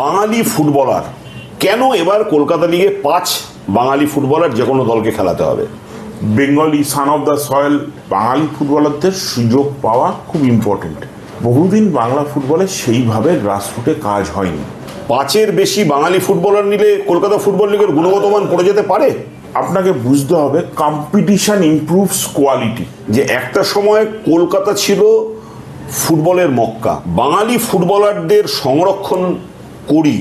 বাঙালি footballer কেন এবার কলকাতা লিগে 5 বাঙালি ফুটবলার যে কোনো দলকে খেলাতে হবে? Bengali son of the soil বাঙালি ফুটবলারদের সুযোগ পাওয়া খুব ইম্পর্টেন্ট। বহুদিন বাংলা ফুটবলে সেইভাবে গ্রাসরুটে কাজ হয়নি। 5-এর বেশি বাঙালি ফুটবলার নিলে কলকাতা ফুটবল লিগের গুণগত মান পড়ে যেতে পারে। আপনাকে বুঝতে হবে কম্পিটিশন ইমপ্রুভস কোয়ালিটি। যে একটা সময় কলকাতা ছিল ফুটবলের মক্কা, বাঙালি ফুটবলারদের সংরক্ষণ করি,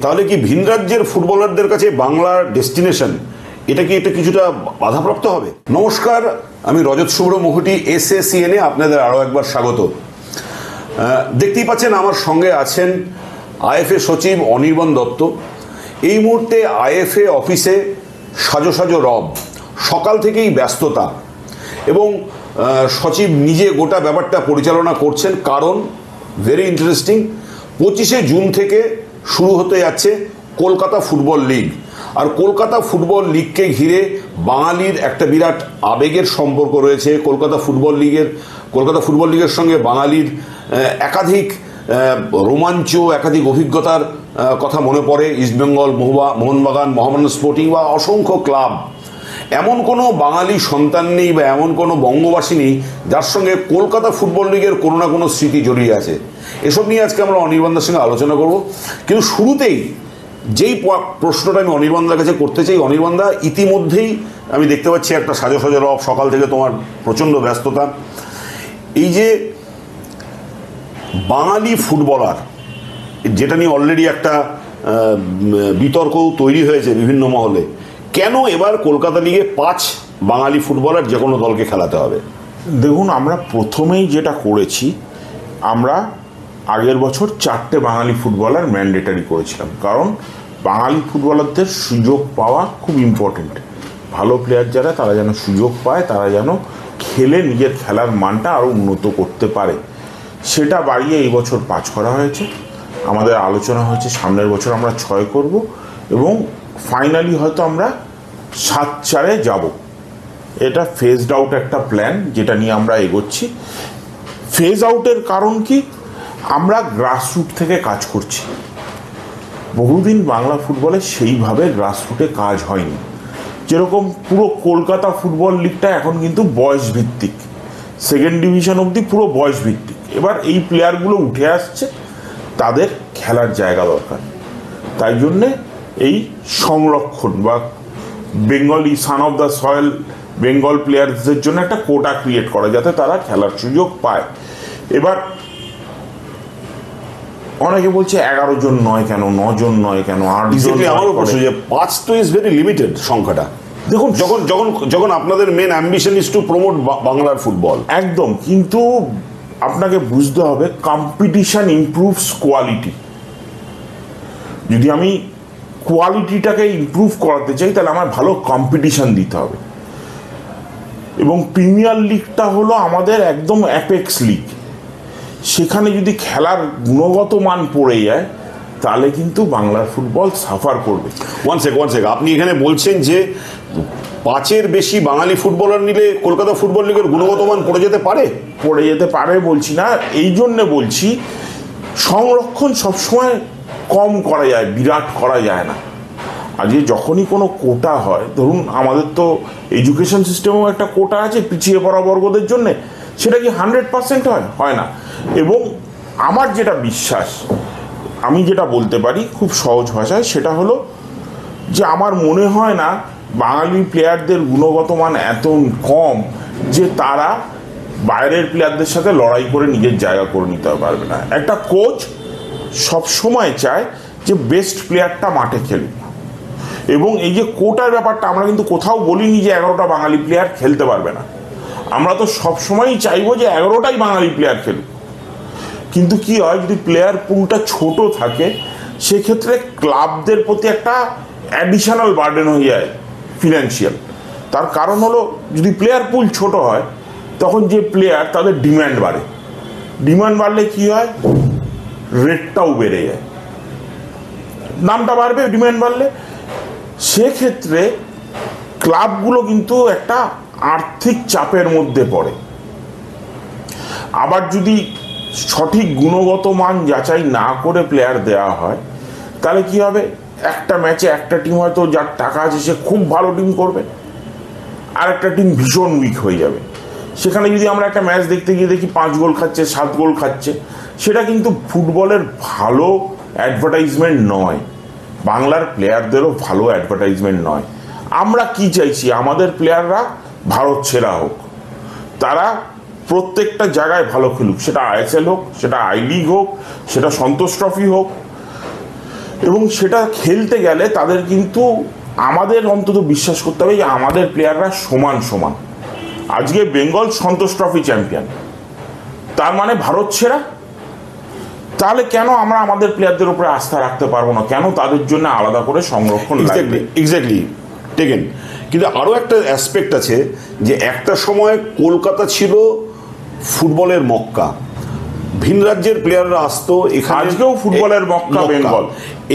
তাহলে কি ভিন রাজ্যের ফুটবলারদের কাছে বাংলার ডেস্টিনেশন এটা কিছুটা বাধাপ্রাপ্ত হবে? নমস্কার, আমি রজত শুভ্র মুখোটি, SACN আপনাদের আরও একবার স্বাগত। দেখতেই পাচ্ছেন আমার সঙ্গে আছেন IFA সচিব অনির্বাণ দত্ত। এই মুহূর্তে IFA অফিসে সাজো সাজো রব, সকাল থেকেই ব্যস্ততা, এবং সচিব নিজে গোটা ব্যাপারটা পরিচালনা করছেন। কারণ ভেরি ইন্টারেস্টিং, 25শে জুন থেকে শুরু হতে যাচ্ছে কলকাতা ফুটবল লিগ। আর কলকাতা ফুটবল লিগকে ঘিরে বাঙালির একটা বিরাট আবেগের সম্পর্ক রয়েছে। কলকাতা ফুটবল লিগের সঙ্গে বাঙালির একাধিক রোমাঞ্চ, একাধিক অভিজ্ঞতার কথা মনে পড়ে। ইস্টবেঙ্গল, মোহনবাগান, মোহামেডান স্পোর্টিং বা অসংখ্য ক্লাব। এমন কোনো বাঙালি সন্তান নেই বা এমন কোনো বঙ্গবাসী নেই যার সঙ্গে কলকাতা ফুটবল লিগের কোনো না কোনো স্মৃতি জড়িয়ে আছে। এসব নিয়ে আজকে আমরা অনির্বাণদার সঙ্গে আলোচনা করব। কিন্তু শুরুতেই যেই প্রশ্নটা আমি অনির্বাণদার কাছে করতে চাই, অনির্বাণদা, ইতিমধ্যেই আমি দেখতে পাচ্ছি একটা সাজো সাজো রব, সকাল থেকে তোমার প্রচণ্ড ব্যস্ততা। এই যে বাঙালি ফুটবলার, যেটা নিয়ে অলরেডি একটা বিতর্কও তৈরি হয়েছে বিভিন্ন মহলে, কেন এবার কলকাতা লিগে 5 বাঙালি ফুটবলার যে কোনো দলকে খেলাতে হবে? দেখুন, আমরা প্রথমেই যেটা করেছি, আমরা আগের বছর 4টে বাঙালি ফুটবলার ম্যান্ডেটারি করেছিলাম। কারণ বাঙালি ফুটবলারদের সুযোগ পাওয়া খুব ইম্পর্টেন্ট। ভালো প্লেয়ার যারা, তারা যেন সুযোগ পায়, তারা যেন খেলে নিজের খেলার মানটা আরও উন্নত করতে পারে। সেটা বাড়িয়ে এই বছর 5 করা হয়েছে। আমাদের আলোচনা হয়েছে সামনের বছর আমরা 6 করব, এবং ফাইনালি হয়তো আমরা 7-4-এ যাব। এটা ফেজড আউট একটা প্ল্যান, যেটা নিয়ে আমরা এগোচ্ছি। ফেজ আউটের কারণ কি? আমরা গ্রাসরুট থেকে কাজ করছি। বহুদিন বাংলা ফুটবলে সেইভাবে গ্রাসরুটে কাজ হয়নি। যেরকম পুরো কলকাতা ফুটবল লিগটা এখন কিন্তু বয়স ভিত্তিক, সেকেন্ড ডিভিশন অবধি পুরো বয়স ভিত্তিক। এবার এই প্লেয়ারগুলো উঠে আসছে, তাদের খেলার জায়গা দরকার। তাই জন্যে এই সংরক্ষণ বা Bengali son of the soil Bengal প্লেয়ারদের জন্য একটা কোটা ক্রিয়েট করা, যাতে তারা খেলার সুযোগ পায়। এবার অনেকে বলছে 11 জন নয় কেন, 9 জন নয় কেন, 8 জন? আমারও প্রশ্ন যে 5 তো ইজ ভেরি লিমিটেড সংখ্যাটা। দেখুন, যখন আপনাদের main ambition is to promote বাংলার ফুটবল, একদম। কিন্তু আপনাকে বুঝতে হবে কম্পিটিশন ইমপ্রুভস কোয়ালিটি। যদি আমি কোয়ালিটিটাকে ইমপ্রুভ করাতে চাই, তাহলে আমার ভালো কম্পিটিশন দিতে হবে। এবং প্রিমিয়ার লিগটা হলো আমাদের একদম অ্যাপেক্স লিগ। সেখানে যদি খেলার গুণগত মান পড়ে যায়, তাহলে কিন্তু বাংলার ফুটবল সাফার করবে। ওয়ান সেক, আপনি এখানে বলছেন যে 5-এর বেশি বাঙালি ফুটবলার নিলে কলকাতা ফুটবল লিগের গুণগত মান পড়ে যেতে পারে বলছি না। এই জন্যে বলছি, সংরক্ষণ সবসময় কম করা যায়, বিরাট করা যায় না। আজকে যখনই কোনো কোটা হয়, ধরুন আমাদের তো এডুকেশন সিস্টেমেও একটা কোটা আছে পিছিয়ে পড়া বর্গদের জন্যে, সেটা কি 100% হয় না। এবং আমার যেটা বিশ্বাস, আমি যেটা বলতে পারি খুব সহজ ভাষায়, সেটা হলো যে আমার মনে হয় না বাঙালি প্লেয়ারদের গুণগত মান এত কম যে তারা বাইরের প্লেয়ারদের সাথে লড়াই করে নিজের জায়গা করে নিতে পারবে না। একটা কোচ সবসময় চায় যে বেস্ট প্লেয়ারটা মাঠে খেলুক। এবং এই যে কোটার ব্যাপারটা, আমরা কিন্তু কোথাও বলিনি যে 11টা বাঙালি প্লেয়ার খেলতে পারবে না। আমরা তো সবসময়ই চাইবো যে 11টাই বাঙালি প্লেয়ার খেলুক। কিন্তু কি হয়, যদি প্লেয়ার পুলটা ছোট থাকে, সেক্ষেত্রে ক্লাবদের প্রতি একটা অ্যাডিশনাল বার্ডেন হয়ে যায় ফিনান্সিয়াল। তার কারণ হলো, যদি প্লেয়ার পুল ছোট হয়, তখন যে প্লেয়ার, তাদের ডিম্যান্ড বাড়লে কি হয়, রেটটাও বেড়ে যায়, দামটা বাড়বে ডিম্যান্ড বাড়লে। সেক্ষেত্রে ক্লাবগুলো কিন্তু একটা আর্থিক চাপের মধ্যে পড়ে। আবার যদি সঠিক গুণগত মান যাচাই না করে প্লেয়ার দেওয়া হয়, তাহলে কি হবে, একটা ম্যাচে একটা টিম হয়তো যার টাকা আছে সে খুব ভালো টিম করবে, আর একটা টিম ভীষণ উইক হয়ে যাবে। সেখানে যদি আমরা একটা ম্যাচ দেখতে গিয়ে দেখি 5 গোল খাচ্ছে, 7 গোল খাচ্ছে, সেটা কিন্তু ফুটবলের ভালো অ্যাডভার্টাইজমেন্ট নয়, বাংলার প্লেয়ারদেরও ভালো অ্যাডভার্টাইজমেন্ট নয়। আমরা কি চাইছি, আমাদের প্লেয়াররা ভারত সেরা হোক, তারা প্রত্যেকটা জায়গায় ভালো খেলুক, সেটা আইএসএল হোক, সেটা আই লিগ হোক, সেটা সন্তোষ ট্রফি হোক, এবং সেটা খেলতে গেলে তাদের কিন্তু আমাদের অন্তত বিশ্বাস করতে হবে যে আমাদের প্লেয়াররা সমান সমান। আজকে বেঙ্গল সন্তোষ ট্রফি চ্যাম্পিয়ন, তার মানে ভারত সেরা। তাহলে কেন আমরা আমাদের প্লেয়ারদের উপরে আস্থা রাখতে পারবো না? কেন তাদের জন্য আলাদা করে সংরক্ষণ লাগবে? Exactly taken. কিন্তু আরও একটা অ্যাসপেক্ট আছে যে একটা সময় কলকাতা ছিল ফুটবলের মক্কা, ভিন রাজ্যের প্লেয়াররা আসতো এখানে। আজকেও ফুটবলের মক্কা বেঙ্গল,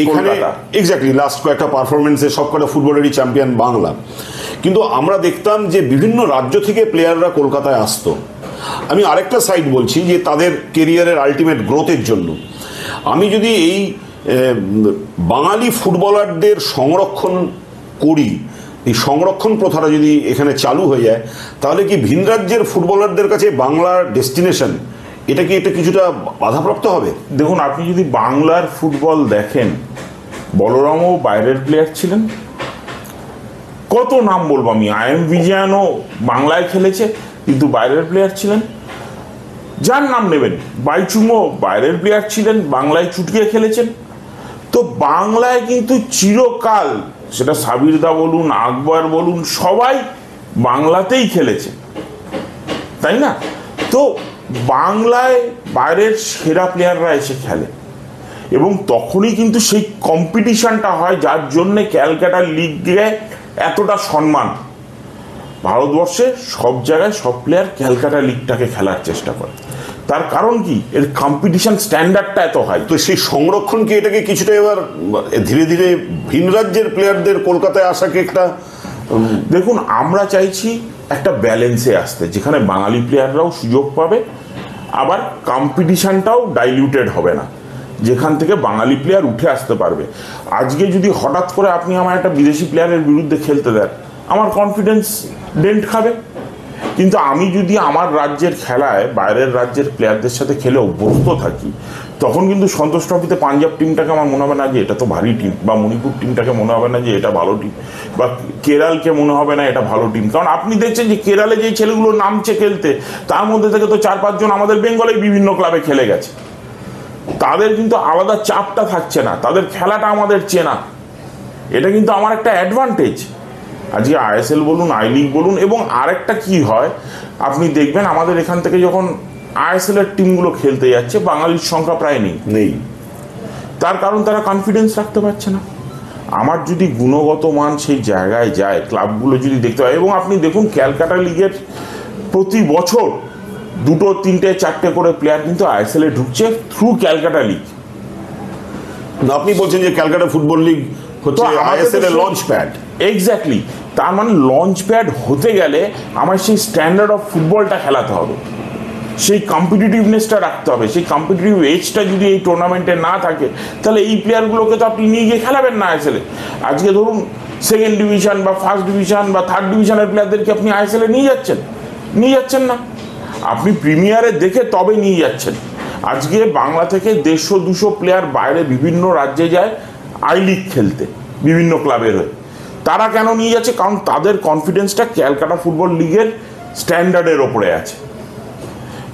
এখানে এক্স্যাক্টলি লাস্ট কয়েকটা পারফরমেন্সে সবকটা ফুটবলেরই চ্যাম্পিয়ন বাংলা। কিন্তু আমরা দেখতাম যে বিভিন্ন রাজ্য থেকে প্লেয়াররা কলকাতায় আসতো। আমি আরেকটা সাইড বলছি যে তাদের কেরিয়ারের আলটিমেট গ্রোথের জন্য। আমি যদি এই বাঙালি ফুটবলারদের সংরক্ষণ করি, এই সংরক্ষণ প্রথাটা যদি এখানে চালু হয়ে যায়, তাহলে কি ভিন রাজ্যের ফুটবলারদের কাছে বাংলার ডেস্টিনেশন এটা কিছুটা বাধাপ্রাপ্ত হবে? দেখুন, আপনি যদি বাংলার ফুটবল দেখেন, বলরামও বাইরের প্লেয়ার ছিলেন। কত নাম বলবো আমি, আই.এম. বিজয়ানও বাংলায় খেলেছে কিন্তু বাইরের প্লেয়ার ছিলেন। যার নাম নেবেন, বাইচুংও বাইরের প্লেয়ার ছিলেন, বাংলায় চুটিয়ে খেলেছেন। তো বাংলায় কিন্তু চিরকাল, সেটা সাবিরদা বলুন, আকবর বলুন, সবাই বাংলাতেই খেলেছে, তাই না? তো বাংলায় বাইরের সেরা প্লেয়াররা এসে খেলে, এবং তখনই কিন্তু সেই কম্পিটিশনটা হয়, যার জন্যে ক্যালকাটা লিগে এতটা সম্মান। ভারতবর্ষে সব জায়গায় সব প্লেয়ার ক্যালকাটা লিগটাকে খেলার চেষ্টা করে। তার কারণ কি, এর কম্পিটিশন স্ট্যান্ডার্ডটা এত হাই। তো সেই সংরক্ষণ কি এটাকে কিছুটা এবার ধীরে ধীরে ভিন রাজ্যের প্লেয়ারদের কলকাতায় আসাকে একটা, দেখুন, আমরা চাইছি একটা ব্যালেন্সে আসতে, যেখানে বাঙালি প্লেয়াররাও সুযোগ পাবে, আবার কম্পিটিশনটাও ডাইলিউটেড হবে না, যেখান থেকে বাঙালি প্লেয়ার উঠে আসতে পারবে। আজকে যদি হঠাৎ করে আপনি আমার একটা বিদেশি প্লেয়ারের বিরুদ্ধে খেলতে দেন, আমার কনফিডেন্স ডেন্ট খাবে। কিন্তু আমি যদি আমার রাজ্যের খেলায় বাইরের রাজ্যের প্লেয়ারদের সাথে খেলে অভ্যস্ত থাকি, তখন কিন্তু সন্তোষ ট্রফিতে পাঞ্জাব টিমটাকে আমার মনে হবে না যে এটা তো ভারী টিম, বা মণিপুর টিমটাকে মনে হবে না যে এটা ভালো টিম, বা কেরালকে মনে হবে না এটা ভালো টিম। কারণ আপনি দেখছেন যে কেরালে যে ছেলেগুলো নামছে খেলতে, তার মধ্যে থেকে তো 4-5 জন আমাদের বেঙ্গলেই বিভিন্ন ক্লাবে খেলে গেছে। তাদের কিন্তু আলাদা চাপটা থাকছে না, তাদের খেলাটা আমাদের চেনা। এটা কিন্তু আমার একটা অ্যাডভান্টেজ। আজকে আইএসএল বলুন, আই লিগ বলুন, এবং আরেকটা কি হয় আপনি দেখবেন, আমাদের এখান থেকে যখন আইএসএল এর টিমগুলো খেলতে যাচ্ছে, বাঙালির সংখ্যা প্রায় নেই। তার কারণ তারা কনফিডেন্স রাখতে পারছে না। আমার যদি গুণগত মান সেই জায়গায় যায়, ক্লাবগুলো যদি দেখতে হয়, এবং আপনি দেখুন ক্যালকাটা লিগের প্রতি বছর 2, 3, 4 করে প্লেয়ার কিন্তু আইএসএল এ ঢুকছে থ্রু ক্যালকাটা লিগ। আপনি বলছেন যে ক্যালকাটা ফুটবল লিগ হচ্ছে আইএসএল এর লঞ্চ প্যাড। এক্স্যাক্টলি। তার মানে লঞ্চ প্যাড হতে গেলে আমার সেই স্ট্যান্ডার্ড অফ ফুটবলটা খেলাতে হবে, সেই কম্পিটিটিভনেসটা রাখতে হবে। সেই কম্পিটিটিভ এজটা যদি এই টুর্নামেন্টে না থাকে, তাহলে এই প্লেয়ারগুলোকে তো আপনি নিয়ে গিয়ে খেলাবেন না আইএসএল এ। আজকে ধরুন সেকেন্ড ডিভিশন বা ফার্স্ট ডিভিশন বা থার্ড ডিভিশনের প্লেয়ারদেরকে আপনি আইএসএল এ নিয়ে যাচ্ছেন না। আপনি প্রিমিয়ারে দেখে তবে নিয়ে যাচ্ছেন। আজকে বাংলা থেকে 150-200 প্লেয়ার বাইরে বিভিন্ন রাজ্যে যায় আই লিগ খেলতে, বিভিন্ন ক্লাবের হয়ে। তারা কেন নিয়ে যাচ্ছে? কারণ তাদের কনফিডেন্সটা ক্যালকাটা ফুটবল লিগের স্ট্যান্ডার্ডের ওপরে আছে।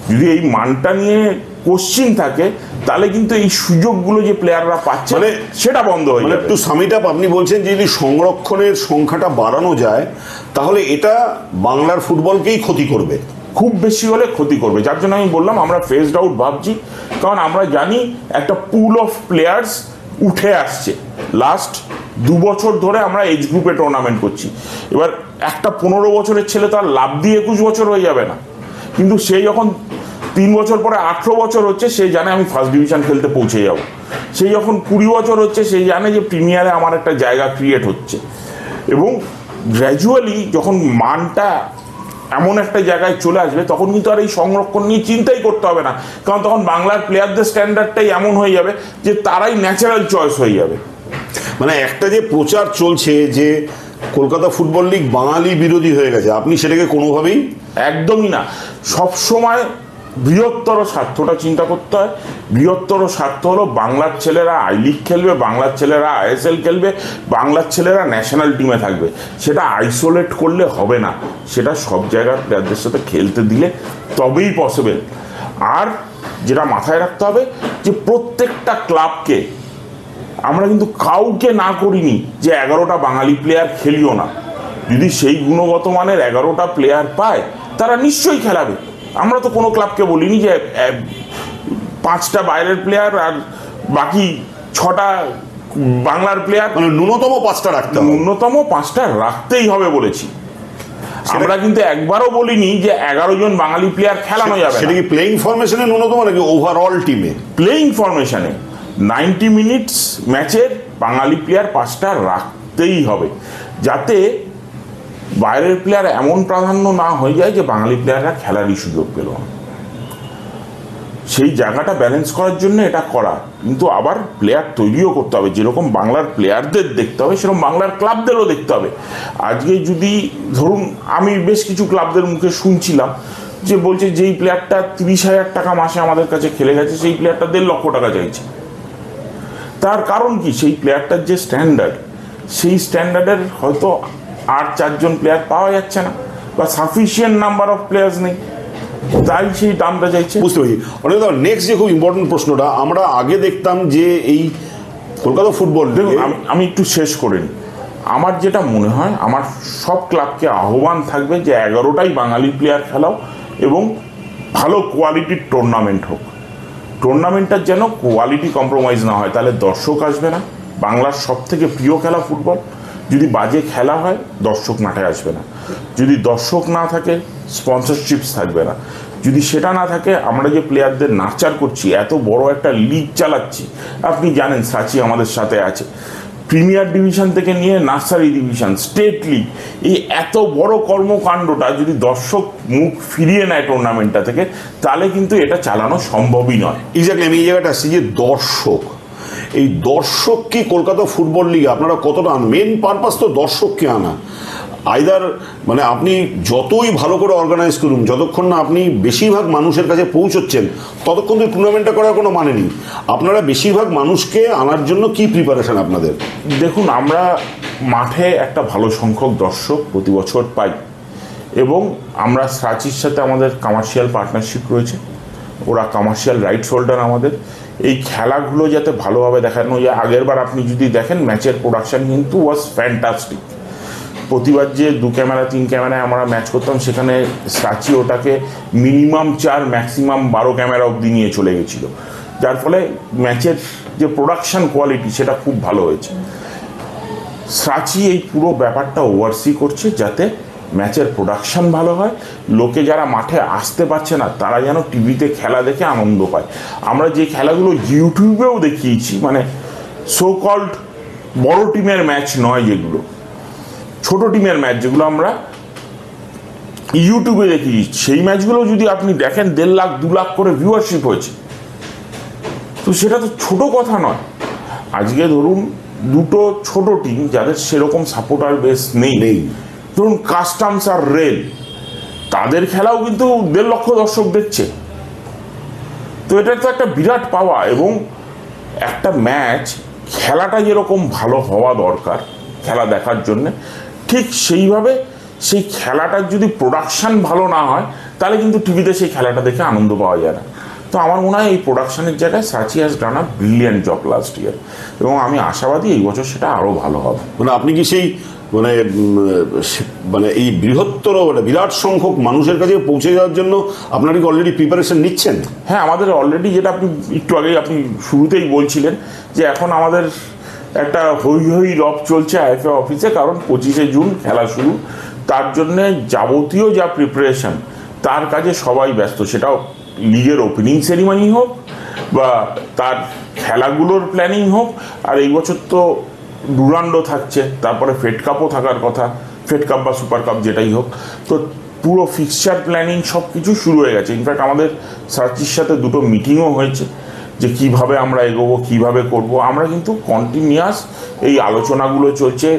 যদি এই মানটা নিয়ে কোশ্চিন থাকে, তাহলে কিন্তু এই সুযোগগুলো যে প্লেয়াররা পাচ্ছে মানে সেটা বন্ধ হয়ে যাবে। একটু সামিট আপ, আপনি বলছেন যে যদি সংরক্ষণের সংখ্যাটা বাড়ানো যায়, তাহলে এটা বাংলার ফুটবলকেই ক্ষতি করবে, খুব বেশি হলে ক্ষতি করবে। যার জন্য আমি বললাম আমরা ফেজড আউট ভাবছি, কারণ আমরা জানি একটা পুল অফ প্লেয়ার্স উঠে আসছে। লাস্ট 2 বছর ধরে আমরা এজ গ্রুপে টুর্নামেন্ট করছি। এবার একটা 15 বছরের ছেলে তো আর লাভ দিয়ে 21 বছর হয়ে যাবে না, কিন্তু সে যখন 3 বছর পরে 18 বছর হচ্ছে, সে জানে আমি ফার্স্ট ডিভিশন খেলতে পৌঁছে যাব। সেই যখন 20 বছর হচ্ছে, সেই জানে যে প্রিমিয়ারে আমার একটা জায়গা ক্রিয়েট হচ্ছে। এবং গ্র্যাজুয়ালি যখন মানটা এমন একটা জায়গায় চলে আসবে, তখন কিন্তু আর এই সংরক্ষণ নিয়ে চিন্তাই করতে হবে না, কারণ তখন বাংলার প্লেয়ারদের স্ট্যান্ডার্ডটাই এমন হয়ে যাবে যে তারাই ন্যাচারাল চয়েস হয়ে যাবে। মানে একটা যে প্রচার চলছে যে কলকাতা ফুটবল লিগ বাঙালি বিরোধী হয়ে গেছে, আপনি সেটাকে কোনোভাবেই একদমই না। সবসময় বৃহত্তর স্বার্থটা চিন্তা করতে হয়। বৃহত্তর স্বার্থ হলো বাংলার ছেলেরা আই লিগ খেলবে, বাংলার ছেলেরা আইএসএল খেলবে, বাংলার ছেলেরা ন্যাশনাল টিমে থাকবে। সেটা আইসোলেট করলে হবে না, সেটা সব জায়গার প্লেয়ারদের সাথে খেলতে দিলে তবেই পসিবল। আর যেটা মাথায় রাখতে হবে যে প্রত্যেকটা ক্লাবকে আমরা কিন্তু কাউকে না করিনি যে 11টা বাঙালি প্লেয়ার খেলিও না। যদি সেই গুণগত মানের 11টা প্লেয়ার পায় তারা নিশ্চয়ই খেলাবে। আমরা তো কোনো ক্লাবকে বলিনি যে 5টা বাইরের প্লেয়ার আর বাকি 6টা বাংলার প্লেয়ার, মানে ন্যূনতম 5টা রাখতে হবে, ন্যূনতম 5টা রাখতেই হবে বলেছি। আমরা কিন্তু একবারও বলিনি যে 11 জন বাঙালি প্লেয়ার খেলানো যাবে। সেটা কি প্লেইং ফরমেশনে ন্যূনতম নাকি ওভারঅল টিমে? প্লেইং ফরমেশনে 90 মিনিটস ম্যাচের বাঙালি প্লেয়ার 5টা রাখতেই হবে, যাতে বাইরের প্লেয়ার এমন প্রাধান্য না হয়ে যায় যে বাঙালি প্লেয়াররা খেলারই সুযোগ পেল না। সেই জায়গাটা ব্যালেন্স করার জন্য এটা করা, কিন্তু আবার প্লেয়ার তৈরিও করতে হবে। যেরকম বাংলার প্লেয়ারদের দেখতে হবে, সেরকম বাংলার ক্লাবদেরও দেখতে হবে। আজকে যদি ধরুন আমি বেশ কিছু ক্লাবদের মুখে শুনছিলাম যে বলছে যেই প্লেয়ারটা 30,000 টাকা মাসে আমাদের কাছে খেলে গেছে সেই প্লেয়ারটা 1.5 লক্ষ টাকা চাইছে। তার কারণ কি? সেই প্লেয়ারটার যে স্ট্যান্ডার্ড, সেই স্ট্যান্ডার্ডের হয়তো আর 4 জন প্লেয়ার পাওয়া যাচ্ছে না, বা সাফিসিয়েন্ট নাম্বার অফ প্লেয়ার্স নেই, তাই সেই দামটা চাইছে। বুঝতে পারছি। অনেক নেক্সট যে খুব ইম্পর্টেন্ট প্রশ্নটা, আমরা আগে দেখতাম যে এই কলকাতা ফুটবল, দেখুন আমি একটু শেষ করে নিই। আমার যেটা মনে হয়, আমার সব ক্লাবকে আহ্বান থাকবে যে 11টাই বাঙালি প্লেয়ার খেলাও এবং ভালো কোয়ালিটির টুর্নামেন্ট হোক। টুর্নামেন্টটার যেন কোয়ালিটি কম্প্রোমাইজ না হয়, তাহলে দর্শক আসবে না। বাংলার সব থেকে প্রিয় খেলা ফুটবল, যদি বাজে খেলা হয় দর্শক মাঠে আসবে না। যদি দর্শক না থাকে স্পন্সরশিপস থাকবে না। যদি সেটা না থাকে, আমরা যে প্লেয়ারদের নার্চার করছি, এত বড় একটা লিগ চালাচ্ছি, আপনি জানেন সাচি আমাদের সাথে আছে, প্রিমিয়ার ডিভিশন থেকে নিয়ে নার্সারি ডিভিশন, স্টেট লিগ, এই এত বড় কর্মকাণ্ডটা যদি দর্শক মুখ ফিরিয়ে নেয় টুর্নামেন্টটা থেকে, তাহলে কিন্তু এটা চালানো সম্ভবই নয়। এক্স্যাক্টলি আমি এই জায়গাটা আসছি যে দর্শক, এই দর্শক কি কলকাতা ফুটবল লিগে আপনারা কতটা, মেন পারপাস তো দর্শককে আনা। আইদার মানে আপনি যতই ভালো করে অর্গানাইজ করুন, যতক্ষণ না আপনি বেশিরভাগ মানুষের কাছে পৌঁছচ্ছেন, ততক্ষণ তো টুর্নামেন্টটা করার কোনো মানে নেই। আপনারা বেশিরভাগ মানুষকে আনার জন্য কি প্রিপারেশন আপনাদের? দেখুন, আমরা মাঠে একটা ভালো সংখ্যক দর্শক প্রতি বছর পাই, এবং আমরা সাচির সাথে আমাদের কমার্শিয়াল পার্টনারশিপ রয়েছে, ওরা কমার্শিয়াল রাইটস হোল্ডার আমাদের। এই খেলাগুলো যাতে ভালোভাবে দেখানো যায়। আগের বার আপনি যদি দেখেন ম্যাচের প্রোডাকশন কিন্তু ওয়াজ ফ্যান্টাস্টিক। প্রতিবার যে 2 ক্যামেরা 3 ক্যামেরায় আমরা ম্যাচ করতাম, সেখানে সাচি ওটাকে মিনিমাম 4 ম্যাক্সিমাম 12 ক্যামেরা অবধি নিয়ে চলে গেছিলো, যার ফলে ম্যাচের যে প্রোডাকশন কোয়ালিটি সেটা খুব ভালো হয়েছে। সাচি এই পুরো ব্যাপারটা ওভারসি করছে যাতে ম্যাচের প্রোডাকশন ভালো হয়, লোকে যারা মাঠে আসতে পারছে না তারা যেন টিভিতে খেলা দেখে আনন্দ পায়। আমরা যে খেলাগুলো ইউটিউবেও দেখিয়েছি, মানে সো কল্ড বড় টিমের ম্যাচ নয়, যেগুলো ছোট টিমের ম্যাচ, যেগুলো আমরা ইউটিউবে দেখিয়েছি, সেই ম্যাচগুলো যদি আপনি দেখেন 1.5 লাখ 2 লাখ করে ভিউয়ারশিপ হয়েছে, তো সেটা তো ছোট কথা নয়। আজকে ধরুন দুটো ছোট টিম যাদের সেরকম সাপোর্টার বেস নেই, ধরুন কাস্টমস আর রেল, তাদের খেলাও কিন্তু 1.5 লক্ষ দর্শক দেখছে। তো এটা তো একটা বিরাট পাওয়া। এবং একটা ম্যাচ খেলাটা যেরকম ভালো হওয়া দরকার খেলা দেখার জন্যে, ঠিক সেইভাবে সেই খেলাটার যদি প্রোডাকশান ভালো না হয়, তাহলে কিন্তু টিভিতে সেই খেলাটা দেখে আনন্দ পাওয়া যায় না। তো আমার মনে হয় এই প্রোডাকশানের জায়গায় Sachi has done a brilliant job last year, এবং আমি আশাবাদী এই বছর সেটা আরও ভালো হবে। মানে আপনি কি সেই মানে এই বৃহত্তর বিরাট সংখ্যক মানুষের কাছে পৌঁছে যাওয়ার জন্য আপনারা কি অলরেডি প্রিপারেশন নিচ্ছেন? হ্যাঁ, আমাদের অলরেডি, যেটা আপনি একটু আগেই আপনি শুরুতেই বলছিলেন, যে এখন আমাদের একটা হই হই রব চলছে আইএফএ অফিসে, কারণ 25শে জুন খেলা শুরু। তার জন্যে যাবতীয় যা প্রিপারেশন, তার কাজে সবাই ব্যস্ত। সেটাও লিগের ওপেনিং সেরিমনি হোক বা তার খেলাগুলোর প্ল্যানিং হোক। আর এই বছর তো ডুরান্ডো থাকছে, তারপরে ফেড কাপও থাকার কথা, ফেড কাপ বা সুপার কাপ যেটাই হোক। তো পুরো ফিক্সচার প্ল্যানিং সব কিছু শুরু হয়ে গেছে। ইনফ্যাক্ট আমাদের সার্চির সাথে দুটো মিটিংও হয়েছে যে কিভাবে আমরা এগোবো, কিভাবে করব। আমরা কিন্তু কন্টিনিউয়াস এই আলোচনাগুলো চলছে,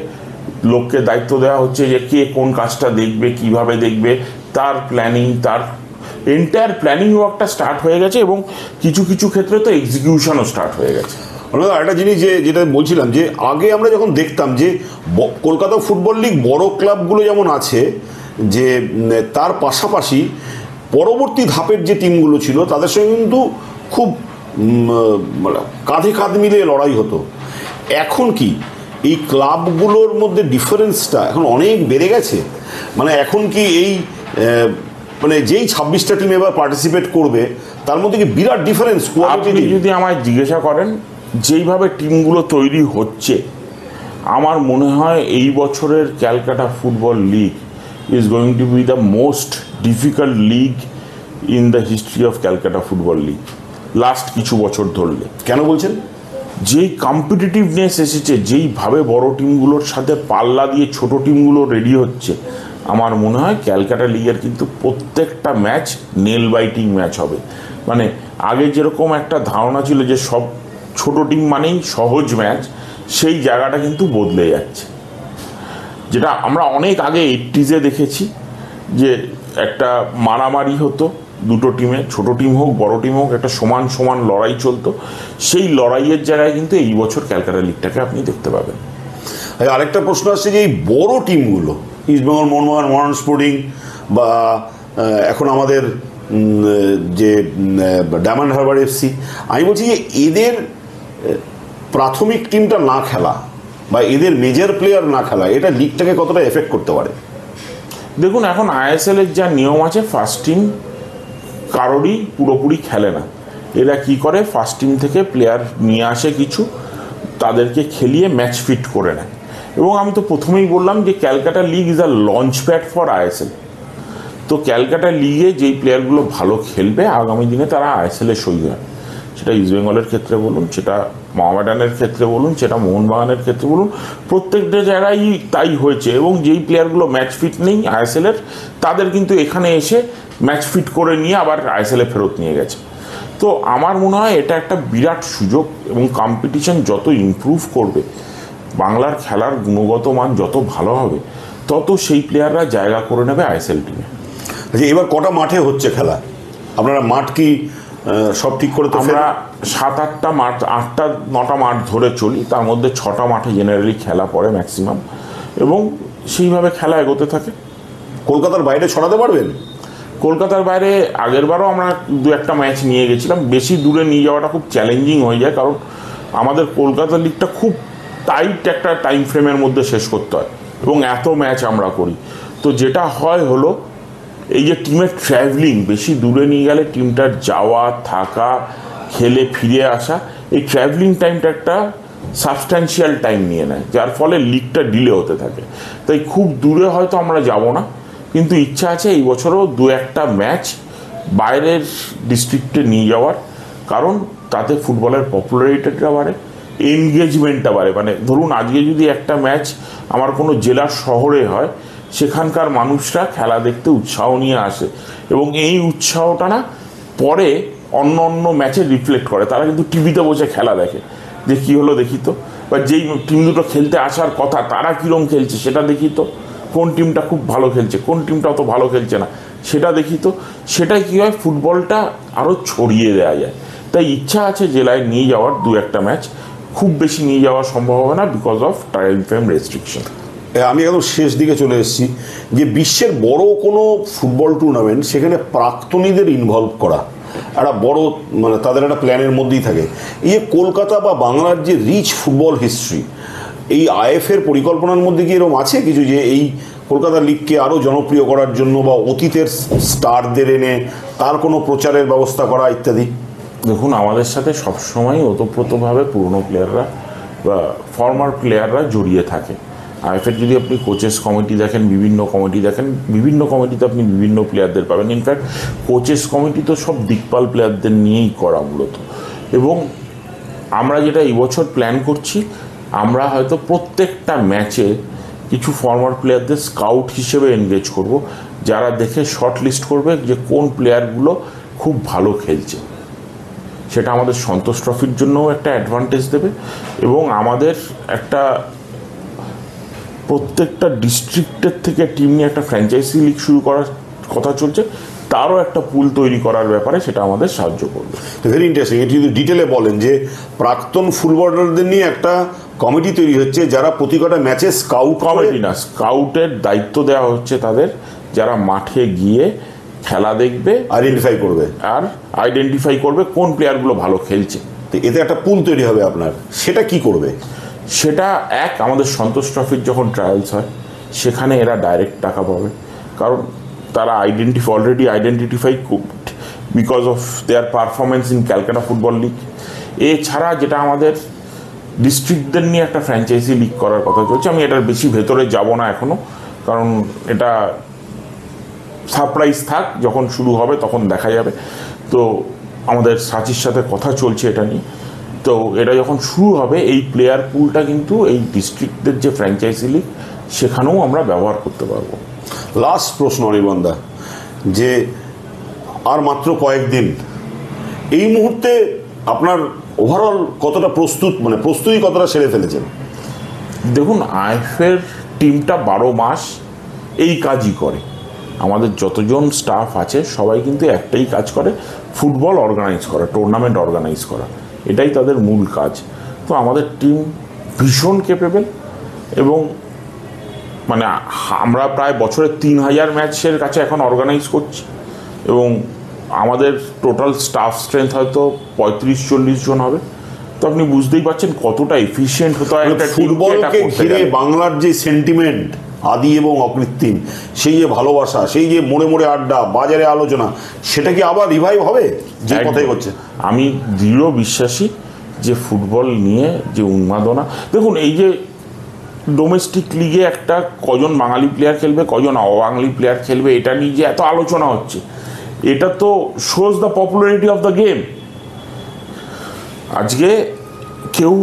লোককে দায়িত্ব দেওয়া হচ্ছে যে কে কোন কাজটা দেখবে, কিভাবে দেখবে, তার প্ল্যানিং, তার এন্টায়ার প্ল্যানিং ওয়ার্কটা স্টার্ট হয়ে গেছে এবং কিছু কিছু ক্ষেত্রে তো এক্সিকিউশনও স্টার্ট হয়ে গেছে। একটা জিনিস যেটা বলছিলাম যে আগে আমরা যখন দেখতাম যে কলকাতা ফুটবল লিগ বড় ক্লাবগুলো যেমন আছে, যে তার পাশাপাশি পরবর্তী ধাপের যে টিমগুলো ছিল তাদের সঙ্গে কিন্তু খুব কাঁধে কাঁধ মিলিয়ে লড়াই হতো। এখন কি এই ক্লাবগুলোর মধ্যে ডিফারেন্সটা এখন অনেক বেড়ে গেছে? মানে এখন কি এই মানে যেই 26টা টিম এবার পার্টিসিপেট করবে তার মধ্যে কি বিরাট ডিফারেন্স? আপনি যদি আমায় জিজ্ঞাসা করেন যেইভাবে টিমগুলো তৈরি হচ্ছে, আমার মনে হয় এই বছরের Calcutta football league is going to B the most difficult league in the history of Calcutta football league last কিছু বছর ধরলে। কেন বলছেন? যেই কম্পিটিটিভনেস এসেছে, যেইভাবে বড় টিমগুলোর সাথে পাল্লা দিয়ে ছোট টিমগুলো রেডি হচ্ছে, আমার মনে হয় ক্যালকাটা লিগের কিন্তু প্রত্যেকটা ম্যাচ নেল বাইটিং ম্যাচ হবে। মানে আগে যেরকম একটা ধারণা ছিল যে সব ছোট টিম মানেই সহজ ম্যাচ, সেই জায়গাটা কিন্তু বদলে যাচ্ছে। যেটা আমরা অনেক আগে 80s দেখেছি যে একটা মারামারি হতো দুটো টিমে, ছোট টিম হোক বড় টিম হোক, একটা সমান সমান লড়াই চলতো। সেই লড়াইয়ের জায়গায় কিন্তু এই বছর ক্যালকাটা লিগটাকে আপনি দেখতে পাবেন। আরেকটা প্রশ্ন আসছে যে এই বড় টিমগুলো ইস্টবেঙ্গল, মোহনবাগান, মহান স্পোর্টিং বা এখন আমাদের যে ডায়মন্ড হারবার এফসি, আমি বলছি যে এদের প্রাথমিক টিমটা না খেলা বা এদের মেজর প্লেয়ার না খেলা এটা লিগটাকে কতটা এফেক্ট করতে পারে? দেখুন, এখন আইএসএল এর যা নিয়ম আছে, ফার্স্ট টিম কারোরই পুরোপুরি খেলে না। এরা কি করে, ফার্স্ট টিম থেকে প্লেয়ার নিয়ে আসে কিছু, তাদেরকে খেলিয়ে ম্যাচ ফিট করে নেয়। এবং আমি তো প্রথমেই বললাম যে Calcutta league is a launch pad for ISL. তো ক্যালকাটা লিগে যেই প্লেয়ারগুলো ভালো খেলবে আগামী দিনে তারা আইএসএলে সই হয়। সেটা ইস্টবেঙ্গলের ক্ষেত্রে বলুন, সেটা মোহামেডানের ক্ষেত্রে বলুন, সেটা মোহনবাগানের ক্ষেত্রে বলুন, প্রত্যেকটা জায়গায় তাই হয়েছে। এবং যেই প্লেয়ারগুলো ম্যাচ ফিট নেই আইএসএলের, তাদের কিন্তু এখানে এসে ম্যাচ ফিট করে নিয়ে আবার আইএসএলে ফেরত নিয়ে গেছে। তো আমার মনে হয় এটা একটা বিরাট সুযোগ, এবং কম্পিটিশন যত ইমপ্রুভ করবে, বাংলার খেলার গুণগত মান যত ভালো হবে, তত সেই প্লেয়াররা জায়গা করে নেবে আইএসএল টিমে। আচ্ছা, এবার কটা মাঠে হচ্ছে খেলা? আপনারা মাঠ কি সব ঠিক করে? আমরা 7-8টা মাঠ, 8-9টা মাঠ ধরে চলি, তার মধ্যে 6টা মাঠে জেনারেলি খেলা পড়ে ম্যাক্সিমাম, এবং সেইভাবে খেলা এগোতে থাকে। কলকাতার বাইরে ছড়াতে পারবেন? কলকাতার বাইরে আগেরবারও আমরা 2-1টা ম্যাচ নিয়ে গেছিলাম। বেশি দূরে নিয়ে যাওয়াটা খুব চ্যালেঞ্জিং হয়ে যায়, কারণ আমাদের কলকাতা লিগটা খুব টাইট একটা টাইম ফ্রেমের মধ্যে শেষ করতে হয়, এবং এত ম্যাচ আমরা করি। তো যেটা হয় হলো, এই যে টিমের ট্র্যাভেলিং, বেশি দূরে নিয়ে গেলে টিমটার যাওয়া, থাকা, খেলে ফিরে আসা, এই ট্র্যাভেলিং টাইমটা একটা সাবস্ট্যান্সিয়াল টাইম নিয়ে নেয়, যার ফলে লিগটা ডিলে হতে থাকে। তাই খুব দূরে হয়তো আমরা যাব না, কিন্তু ইচ্ছা আছে এই বছরও 2-1টা ম্যাচ বাইরের ডিস্ট্রিক্টে নিয়ে যাওয়ার, কারণ তাতে ফুটবলের পপুলারিটিটা বাড়ে, এনগেজমেন্টটা বাড়ে। মানে ধরুন আজকে যদি একটা ম্যাচ আমার কোনো জেলার শহরে হয়, সেখানকার মানুষরা খেলা দেখতে উৎসাহ নিয়ে আসে, এবং এই উৎসাহটা না পরে অন্য অন্য ম্যাচে রিফ্লেক্ট করে। তারা কিন্তু টিভিতে বসে খেলা দেখে, যে কী হলো দেখি তো, বা যেই টিম দুটো খেলতে আসার কথা তারা কীরকম খেলছে সেটা দেখি তো, কোন টিমটা খুব ভালো খেলছে, কোন টিমটা অত ভালো খেলছে না সেটা দেখি তো। সেটাই কী হয়, ফুটবলটা আরও ছড়িয়ে দেওয়া যায়। তাই ইচ্ছা আছে জেলায় নিয়ে যাওয়ার 2-1টা ম্যাচ, খুব বেশি নিয়ে যাওয়া সম্ভব হবে না because of time frame restriction. আমি একদম শেষ দিকে চলে এসেছি, যে বিশ্বের বড় কোনো ফুটবল টুর্নামেন্ট সেখানে প্রাক্তনীদের ইনভলভ করা একটা বড়, মানে তাদের একটা প্ল্যানের মধ্যেই থাকে। এই যে কলকাতা বা বাংলার যে রিচ ফুটবল হিস্ট্রি, এই আইএফের পরিকল্পনার মধ্যে কি এরকম আছে কিছু, যে এই কলকাতা লিগকে আরও জনপ্রিয় করার জন্য বা অতীতের স্টারদের এনে তার কোনো প্রচারের ব্যবস্থা করা ইত্যাদি? দেখুন, আমাদের সাথে সবসময় ওতপ্রোতভাবে পুরনো প্লেয়াররা বা ফর্মার প্লেয়াররা জড়িয়ে থাকে। আইএফের যদি আপনি কোচেস কমিটি দেখেন, বিভিন্ন কমিটি দেখেন, বিভিন্ন কমিটিতে আপনি বিভিন্ন প্লেয়ারদের পাবেন। ইনফ্যাক্ট কোচেস কমিটি তো সব দিকপাল প্লেয়ারদের নিয়েই করা মূলত। এবং আমরা যেটা এই বছর প্ল্যান করছি, আমরা হয়তো প্রত্যেকটা ম্যাচে কিছু ফর্মার প্লেয়ারদের স্কাউট হিসেবে এনগেজ করব, যারা দেখে শর্ট লিস্ট করবে যে কোন প্লেয়ারগুলো খুব ভালো খেলছে। সেটা আমাদের সন্তোষ ট্রফির জন্যও একটা অ্যাডভান্টেজ দেবে, এবং আমাদের একটা প্রত্যেকটা ডিস্ট্রিক্টের থেকে টিম নিয়ে একটা ফ্র্যাঞ্চাইজি লিগ শুরু করার কথা চলছে, তারও একটা পুল তৈরি করার ব্যাপারে সেটা আমাদের সাহায্য করবে। Very interesting. এটি যদি ডিটেলে বলেন যে প্রাক্তন ফুটবলারদের নিয়ে একটা কমিটি তৈরি হচ্ছে যারা প্রতি কটা ম্যাচে স্কাউট কমিটি না, স্কাউটের দায়িত্ব দেওয়া হচ্ছে তাদের, যারা মাঠে গিয়ে খেলা দেখবে, আইডেন্টিফাই করবে আর আইডেন্টিফাই করবে কোন প্লেয়ারগুলো ভালো খেলছে। তো এতে একটা পুল তৈরি হবে আপনার, সেটা কি করবে? সেটা আমাদের সন্তোষ ট্রফির যখন ট্রায়ালস হয় সেখানে এরা ডাইরেক্ট টাকা পাবে, কারণ তারা already identify because of their performance in Calcutta football league. এছাড়া যেটা আমাদের ডিস্ট্রিক্টদের নিয়ে একটা ফ্র্যাঞ্চাইজি লিগ করার কথা চলছে, আমি এটার বেশি ভেতরে যাব না এখনও, কারণ এটা সারপ্রাইজ থাক, যখন শুরু হবে তখন দেখা যাবে। তো আমাদের সাচির সাথে কথা চলছে এটা নিয়ে। তো এটা যখন শুরু হবে এই প্লেয়ার পুলটা কিন্তু এই ডিস্ট্রিক্টদের যে ফ্র্যাঞ্চাইজি লিগ সেখানেও আমরা ব্যবহার করতে পারবো। লাস্ট প্রশ্ন অনির্বাণদা, যে আর মাত্র কয়েকদিন, এই মুহূর্তে আপনার ওভারঅল কতটা প্রস্তুতি কতটা সেরে ফেলেছেন? দেখুন, আইএফএর টিমটা 12 মাস এই কাজই করে। আমাদের যতজন স্টাফ আছে সবাই কিন্তু একটাই কাজ করে, ফুটবল অর্গানাইজ করা, টুর্নামেন্ট অর্গানাইজ করা, এটাই তাদের মূল কাজ। তো আমাদের টিম ভীষণ ক্যাপেবল, এবং আমরা প্রায় বছরে 3000 ম্যাচের কাছে এখন অর্গানাইজ করছি, এবং আমাদের টোটাল স্টাফ স্ট্রেংথ হয়তো 35-40 জন হবে। তো আপনি বুঝতেই পারছেন কতটা এফিশিয়েন্ট হতে হয় একটা ফুটবলকে ঘিরে বাংলার যে সেন্টিমেন্ট আদি এবং অকৃত্রিম, সেই যে ভালোবাসা, সেই যে মোড়ে মোড়ে আড্ডা, বাজারে আলোচনা, সেটা কি আবার রিভাইভ হবে যে কথাই হচ্ছে? আমি দৃঢ় বিশ্বাসী যে ফুটবল নিয়ে যে উন্মাদনা, দেখুন এই যে ডোমেস্টিক লিগে একটা কজন বাঙালি প্লেয়ার খেলবে, কজন অবাঙালি প্লেয়ার খেলবে, এটা নিয়ে যে এত আলোচনা হচ্ছে, এটা তো shows the popularity of the game. আজকে কেউ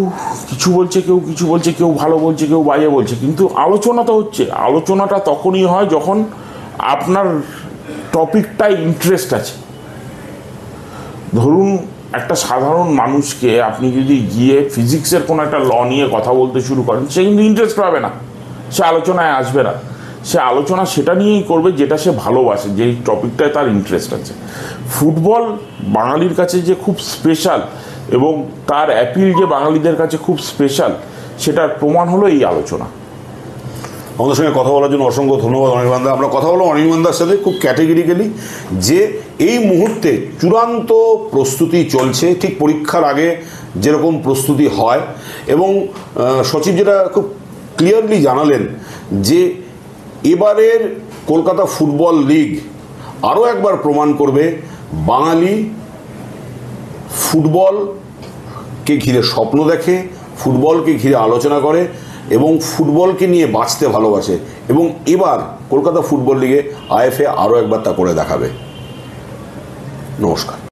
কিছু বলছে, কেউ কিছু বলছে, কেউ ভালো বলছে, কেউ বাজে বলছে, কিন্তু আলোচনা তো হচ্ছে। আলোচনাটা তখনই হয় যখন আপনার টপিকটায় ইন্টারেস্ট আছে। ধরুন একটা সাধারণ মানুষকে আপনি যদি গিয়ে ফিজিক্সের কোনো একটা ল নিয়ে কথা বলতে শুরু করেন, সে কিন্তু ইন্টারেস্ট পাবে না, সে আলোচনায় আসবে না। সে আলোচনা সেটা নিয়েই করবে যেটা সে ভালোবাসে, যেই টপিকটায় তার ইন্টারেস্ট আছে। ফুটবল বাঙালির কাছে যে খুব স্পেশাল, এবং তার অ্যাপিল যে বাঙালিদের কাছে খুব স্পেশাল, সেটার প্রমাণ হলো এই আলোচনা। আমাদের সঙ্গে কথা বলার জন্য অসংখ্য ধন্যবাদ অনির্বাণদা। আমরা কথা বলবো অনির্বাণদার সাথে খুব ক্যাটেগরিক্যালি, যে এই মুহূর্তে চূড়ান্ত প্রস্তুতি চলছে, ঠিক পরীক্ষার আগে যেরকম প্রস্তুতি হয়, এবং সচিব যেটা খুব ক্লিয়ারলি জানালেন যে এবারের কলকাতা ফুটবল লিগ আরও একবার প্রমাণ করবে বাঙালি ফুটবলকে ঘিরে স্বপ্ন দেখে, ফুটবলকে ঘিরে আলোচনা করে, এবং ফুটবলকে নিয়ে বাঁচতে ভালোবাসে, এবং এবার কলকাতা ফুটবল লিগে আইএফএ আরও একবার তা করে দেখাবে। নমস্কার।